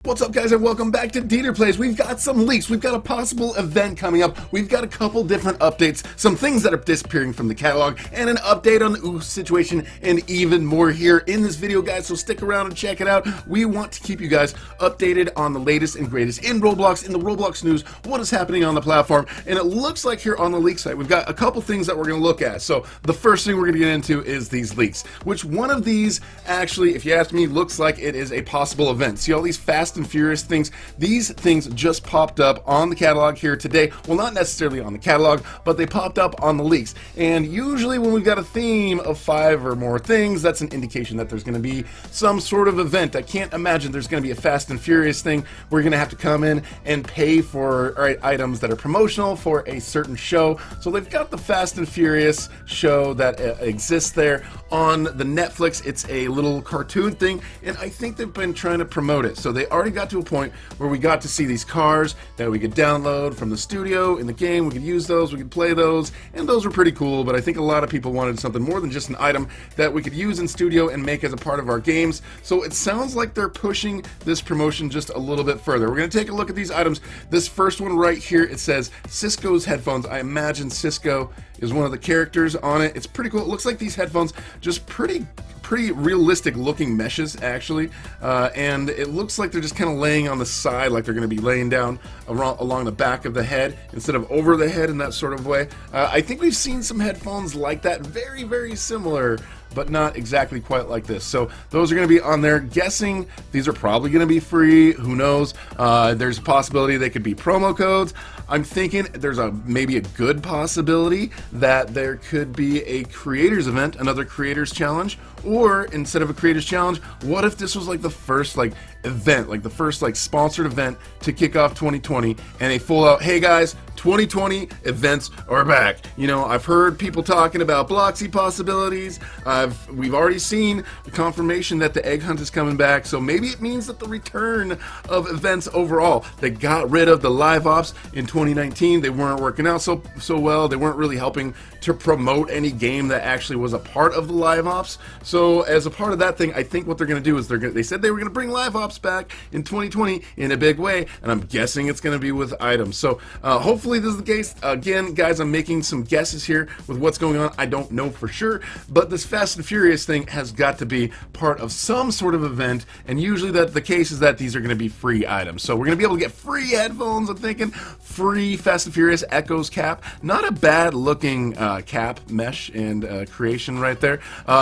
What's up, guys, and welcome back to DeeterPlays. We've got some leaks, we've got a possible event coming up, we've got a couple different updates, some things that are disappearing from the catalog, and an update on the OOF situation, and even more here in this video, guys, so stick around and check it out. We want to keep you guys updated on the latest and greatest in Roblox, in the Roblox news, what is happening on the platform, and it looks like here on the leak site, we've got a couple things that we're going to look at. So the first thing we're going to get into is these leaks, which one of these, actually, if you ask me, looks like it is a possible event. See all these Fast and Furious things? These things just popped up on the catalog here today. Well, not necessarily on the catalog, but they popped up on the leaks. And usually when we've got a theme of 5 or more things, that's an indication that there's going to be some sort of event. I can't imagine there's going to be a Fast and Furious thing where you're going to have to come in and pay for items that are promotional for a certain show. So they've got the Fast and Furious show that exists there on the Netflix. It's a little cartoon thing, and I think they've been trying to promote it. So they already got to a point where we got to see these cars that we could download from the studio in the game. We could use those, we could play those, and those were pretty cool, but I think a lot of people wanted something more than just an item that we could use in studio and make as a part of our games. So it sounds like they're pushing this promotion just a little bit further. We're going to take a look at these items. This first one right here, it says Cisco's headphones. I imagine Cisco is one of the characters on it. It's pretty cool. It looks like these headphones just pretty realistic looking meshes, actually, and it looks like they're just kind of laying on the side, like they're going to be laying down along the back of the head instead of over the head in that sort of way. I think we've seen some headphones like that, very similar, but not exactly quite like this. So those are going to be on there. Guessing these are probably going to be free. Who knows? There's a possibility they could be promo codes. I'm thinking there's maybe a good possibility that there could be a creators event, another creators challenge, or instead of a creators challenge, what if this was like the first event, like the first sponsored event to kick off 2020, and a full out, hey guys, 2020 events are back. You know, I've heard people talking about Bloxy possibilities. We've already seen the confirmation that the egg hunt is coming back, so maybe it means that the return of events overall. They got rid of the live ops in 2019. They weren't working out so well. They weren't really helping to promote any game that actually was a part of the live ops. So as a part of that thing, I think what they're going to do is they said they were going to bring live ops back in 2020 in a big way, and I'm guessing it's going to be with items. So hopefully this is the case. Again, guys, I'm making some guesses here with what's going on. I don't know for sure, but this Fast and Furious thing has got to be part of some sort of event, and usually the case is that these are going to be free items. So we're going to be able to get free headphones, I'm thinking, free Fast and Furious Echoes cap. Not a bad looking cap mesh and creation right there.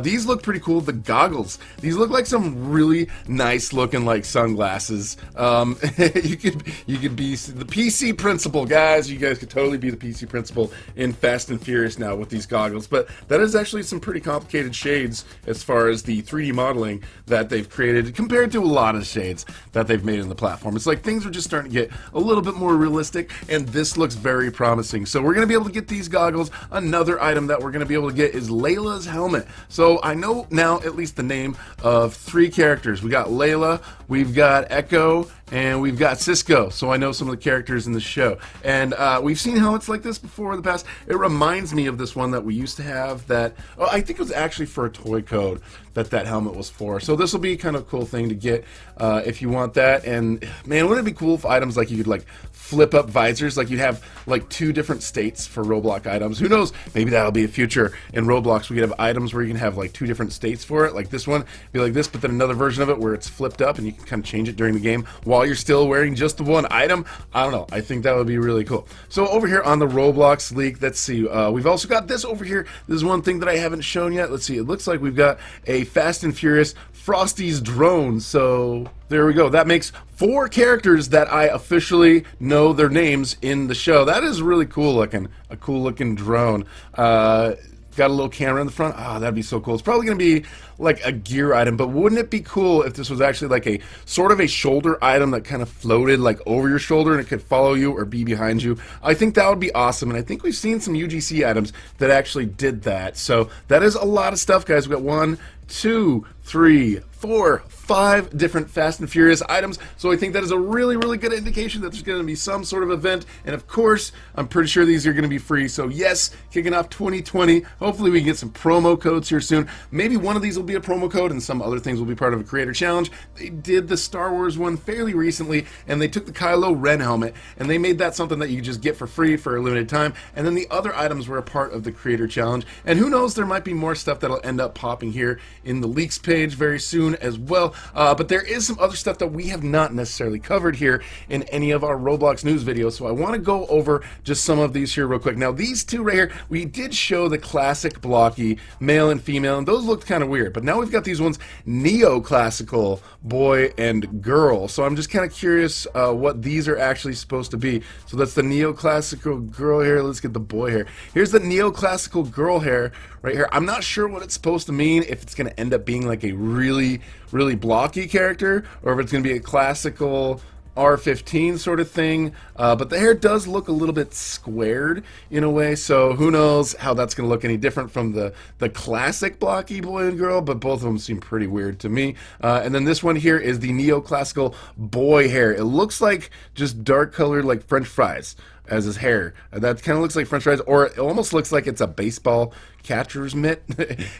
These look pretty cool. The goggles, these look like some really nice looking sunglasses. You could be the PC principal, guys. You guys could totally be the PC principal in Fast and Furious now with these goggles. But that is actually some pretty complicated shades as far as the 3D modeling that they've created compared to a lot of shades that they've made in the platform. It's like things are just starting to get a little bit more realistic, and this looks very promising. So we're going to be able to get these goggles. Another item that we're going to be able to get is Layla's helmet. So I know now at least the name of 3 characters. We got Layla, we've got Echo, and we've got Cisco, so I know some of the characters in the show. And we've seen helmets like this before in the past. It reminds me of this one that we used to have that, I think it was actually for a toy code that helmet was for. So this will be kind of a cool thing to get if you want that. And man, wouldn't it be cool if items like you could flip up visors, like you'd have 2 different states for Roblox items. Who knows, maybe that'll be a future in Roblox. We could have items where you can have 2 different states for it, like this one be like this, but then another version of it where it's flipped up and you can kind of change it during the game while you're still wearing just the one item. I don't know, I think that would be really cool. So over here on the Roblox leak, let's see, we've also got this over here. This is one thing that I haven't shown yet. Let's see, it looks like we've got a Fast and Furious Frosty's drone. So there we go. That makes 4 characters that I officially know their names in the show. That is really cool looking. A cool looking drone. Got a little camera in the front. That'd be so cool. It's probably going to be like a gear item, but wouldn't it be cool if this was actually like a sort of a shoulder item that kind of floated over your shoulder and it could follow you or be behind you? I think that would be awesome, and I think we've seen some UGC items that actually did that. So that is a lot of stuff, guys. We got 1, 2, 3, 5 different Fast and Furious items, so I think that is a really, really good indication that there's going to be some sort of event, and of course, I'm pretty sure these are going to be free, so yes, kicking off 2020, hopefully we can get some promo codes here soon. Maybe one of these will be a promo code, and some other things will be part of a creator challenge. They did the Star Wars one fairly recently, and they took the Kylo Ren helmet, and they made that something that you could just get for free for a limited time, and then the other items were a part of the creator challenge, and who knows, there might be more stuff that'll end up popping here in the leaks page very soon as well. But there is some other stuff that we have not necessarily covered here in any of our Roblox news videos, so I want to go over just some of these here real quick. Now, these two right here, we did show the classic blocky male and female, and those looked kind of weird, but now we've got these ones neoclassical boy and girl, so I'm just kind of curious what these are actually supposed to be. So that's the neoclassical girl hair. Let's get the boy hair. Here's the neoclassical girl hair right here. I'm not sure what it's supposed to mean, if it's going to end up being like a really, really blocky character, or if it's going to be a classical R15 sort of thing, but the hair does look a little bit squared in a way, so who knows how that's going to look any different from the classic blocky boy and girl, but both of them seem pretty weird to me. And then this one here is the neoclassical boy hair. It looks like just dark colored like French fries as his hair. That kind of looks like French fries, or it almost looks like it's a baseball catcher's mitt.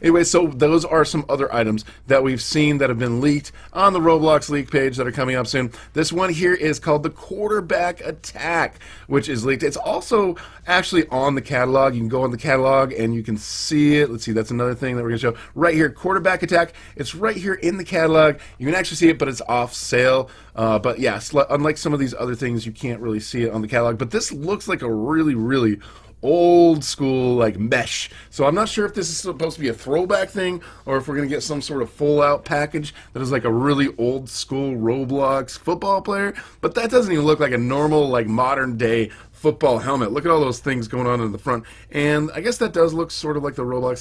Anyway, so those are some other items that we've seen that have been leaked on the Roblox leak page that are coming up soon. This one here is called the quarterback attack, which is leaked. It's also actually on the catalog. You can go on the catalog and you can see it. Let's see, that's another thing that we're going to show right here. Quarterback attack. It's right here in the catalog. You can actually see it, but it's off sale. But yeah, unlike some of these other things, you can't really see it on the catalog. But this looks like a really, really old school like mesh, so I'm not sure if this is supposed to be a throwback thing or if we're gonna get some sort of full out package that is like a really old school Roblox football player, but that doesn't even look like a normal like modern day football helmet. Look at all those things going on in the front, and I guess that does look sort of like the Roblox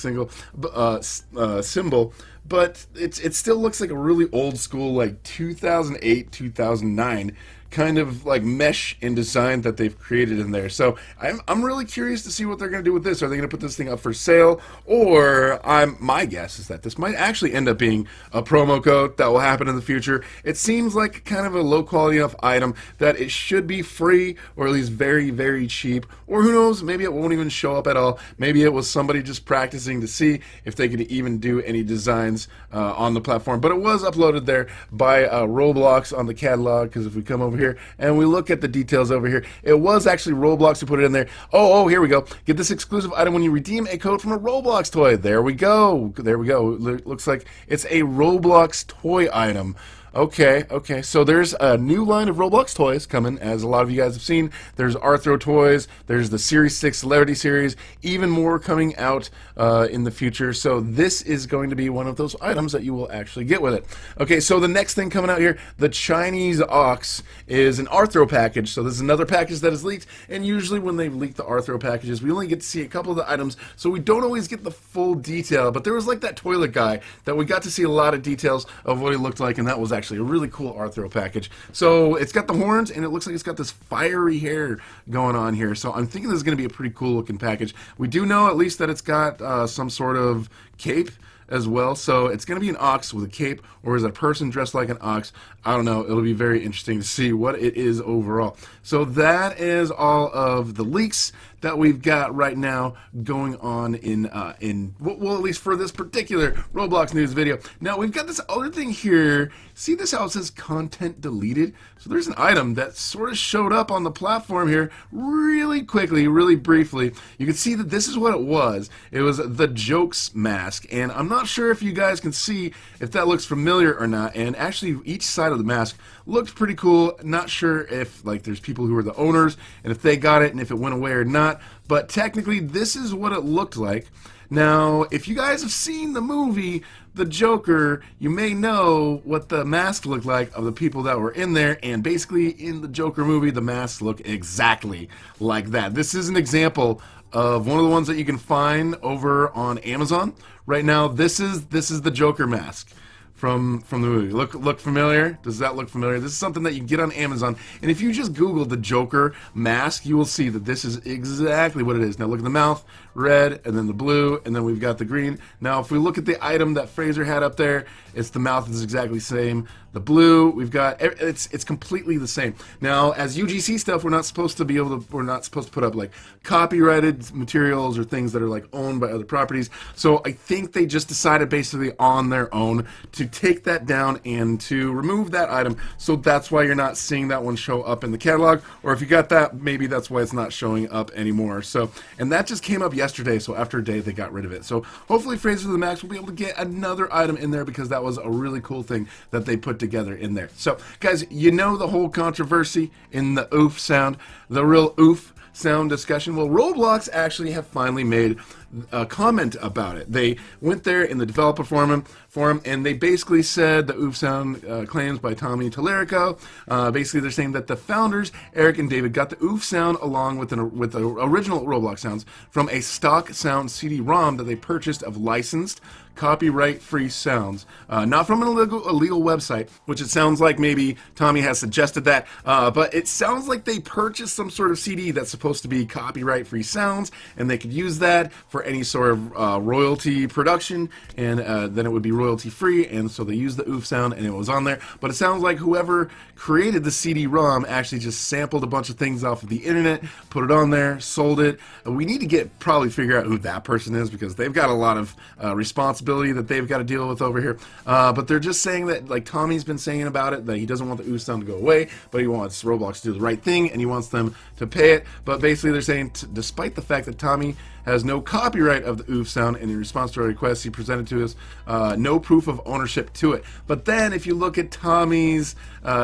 symbol, but it still looks like a really old school like 2008 2009 kind of like mesh in design that they've created in there. So I'm really curious to see what they're going to do with this. Are they going to put this thing up for sale, or my guess is that this might actually end up being a promo code that will happen in the future. It seems like kind of a low quality enough item that it should be free, or at least very, very cheap, or who knows, maybe it won't even show up at all. Maybe it was somebody just practicing to see if they could even do any designs on the platform. But it was uploaded there by Roblox on the catalog, because if we come over here and we look at the details over here, it was actually Roblox who put it in there. Oh, here we go. Get this exclusive item when you redeem a code from a Roblox toy. There we go. There we go. Looks like it's a Roblox toy item. Okay, so there's a new line of Roblox toys coming, as a lot of you guys have seen. There's Arthro toys, there's the Series 6 Celebrity Series, even more coming out in the future. So this is going to be one of those items that you will actually get with it. Okay, so the next thing coming out here, the Chinese Ox, is an Arthro package. So this is another package that is leaked, and usually when they leak the Arthro packages, we only get to see a couple of the items, so we don't always get the full detail. But there was like that toilet guy that we got to see a lot of details of what he looked like, and that was actually a really cool Arthro package. So it's got the horns, and it looks like it's got this fiery hair going on here. So I'm thinking this is going to be a pretty cool looking package. We do know at least that it's got some sort of cape as well. So it's going to be an ox with a cape, or is it a person dressed like an ox? I don't know. It'll be very interesting to see what it is overall. So that is all of the leaks that we've got right now going on in well, at least for this particular Roblox news video. Now we've got this other thing here. See this how it says content deleted? So there's an item that sort of showed up on the platform here really quickly, really briefly. You can see that this is what it was. It was the jokes mask, and I'm not sure if you guys can see if that looks familiar or not. And actually each side of the mask looked pretty cool. Not sure if like there's people who are the owners and if they got it and if it went away or not, but technically this is what it looked like. Now, if you guys have seen the movie The Joker, you may know what the mask looked like of the people that were in there, and basically in the Joker movie, the masks look exactly like that. This is an example of one of the ones that you can find over on Amazon right now. This is the Joker mask from the movie. Look familiar? Does that look familiar? This is something that you can get on Amazon, and if you just Google the Joker mask, you will see that this is exactly what it is. Now look at the mouth, red, and then the blue, and then we've got the green. Now if we look at the item that Fraser had up there, it's the mouth is exactly the same. The blue, we've got it's completely the same. Now as UGC stuff, we're not supposed to put up like copyrighted materials or things that are like owned by other properties. So I think they just decided basically on their own to take that down and to remove that item. So that's why you're not seeing that one show up in the catalog, or if you got that, maybe that's why it's not showing up anymore. So, and that just came up yesterday, so after a day they got rid of it. So hopefully Fraser of the Max will be able to get another item in there, because that was a really cool thing that they put together in there. So guys, you know the whole controversy in the oof sound, the real oof sound discussion. Well, Roblox actually have finally made a comment about it. They went there in the developer forum and they basically said the oof sound claims by Tommy Tallarico. Basically, they're saying that the founders, Eric and David, got the oof sound along with the original Roblox sounds from a stock sound CD-ROM that they purchased of licensed copyright-free sounds, not from an illegal website, which it sounds like maybe Tommy has suggested that, but it sounds like they purchased some sort of CD that's supposed to be copyright-free sounds, and they could use that for any sort of royalty production, and then it would be royalty-free, and so they used the oof sound, and it was on there. But it sounds like whoever created the CD-ROM actually just sampled a bunch of things off of the internet, put it on there, sold it. We need to probably figure out who that person is, because they've got a lot of responsibility that they've got to deal with over here. But they're just saying that, like Tommy's been saying about it, that he doesn't want the oof sound to go away, but he wants Roblox to do the right thing, and he wants them to pay it. But basically they're saying, despite the fact that Tommy has no copyright of the oof sound, and in response to our request he presented to us no proof of ownership to it. But then if you look at Tommy's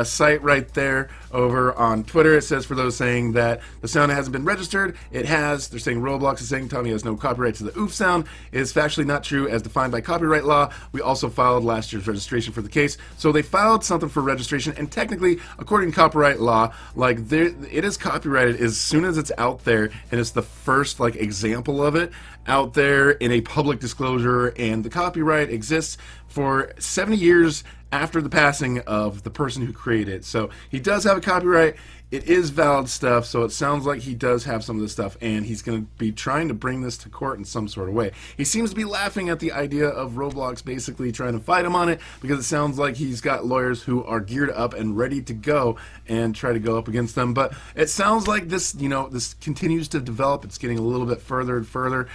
site right there over on Twitter, it says, for those saying that the sound hasn't been registered, it has. They're saying Roblox is saying Tommy has no copyright to the oof sound. It is factually not true as defined by copyright law. We also filed last year's registration for the case. So they filed something for registration, and technically, according to copyright law, like it is copyrighted as soon as it's out there, and it's the first like example of it out there in a public disclosure, and the copyright exists for 70 years after the passing of the person who created it. So he does have a copyright. It is valid stuff, so it sounds like he does have some of this stuff, and he's going to be trying to bring this to court in some sort of way. He seems to be laughing at the idea of Roblox basically trying to fight him on it, because it sounds like he's got lawyers who are geared up and ready to go and try to go up against them. But it sounds like this, this continues to develop. It's getting a little bit further and further,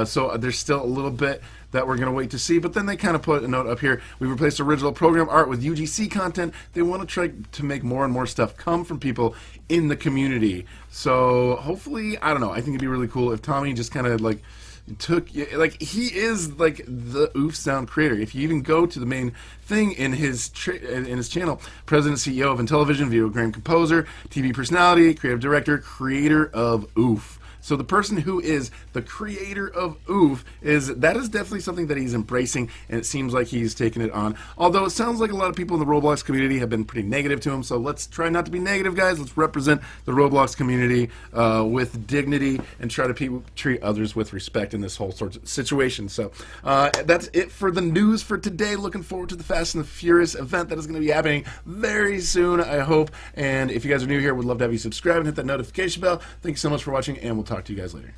so there's still a little bit that we're going to wait to see. But then they kind of put a note up here: we've replaced original program art with UGC content. They want to try to make more and more stuff come from people in the community. So hopefully, I don't know, I think it'd be really cool if Tommy just kind of like he is like the oof sound creator. If you even go to the main thing in his channel, president and CEO of Intellivision, video game composer, TV personality, creative director, creator of oof. So the person who is the creator of oof is definitely something that he's embracing, and it seems like he's taking it on. Although it sounds like a lot of people in the Roblox community have been pretty negative to him, so let's try not to be negative, guys. Let's represent the Roblox community with dignity and try to treat others with respect in this whole sort of situation. So that's it for the news for today. Looking forward to the Fast and the Furious event that is going to be happening very soon, I hope. And if you guys are new here, we'd love to have you subscribe and hit that notification bell. Thank you so much for watching, and we'll talk to you guys later.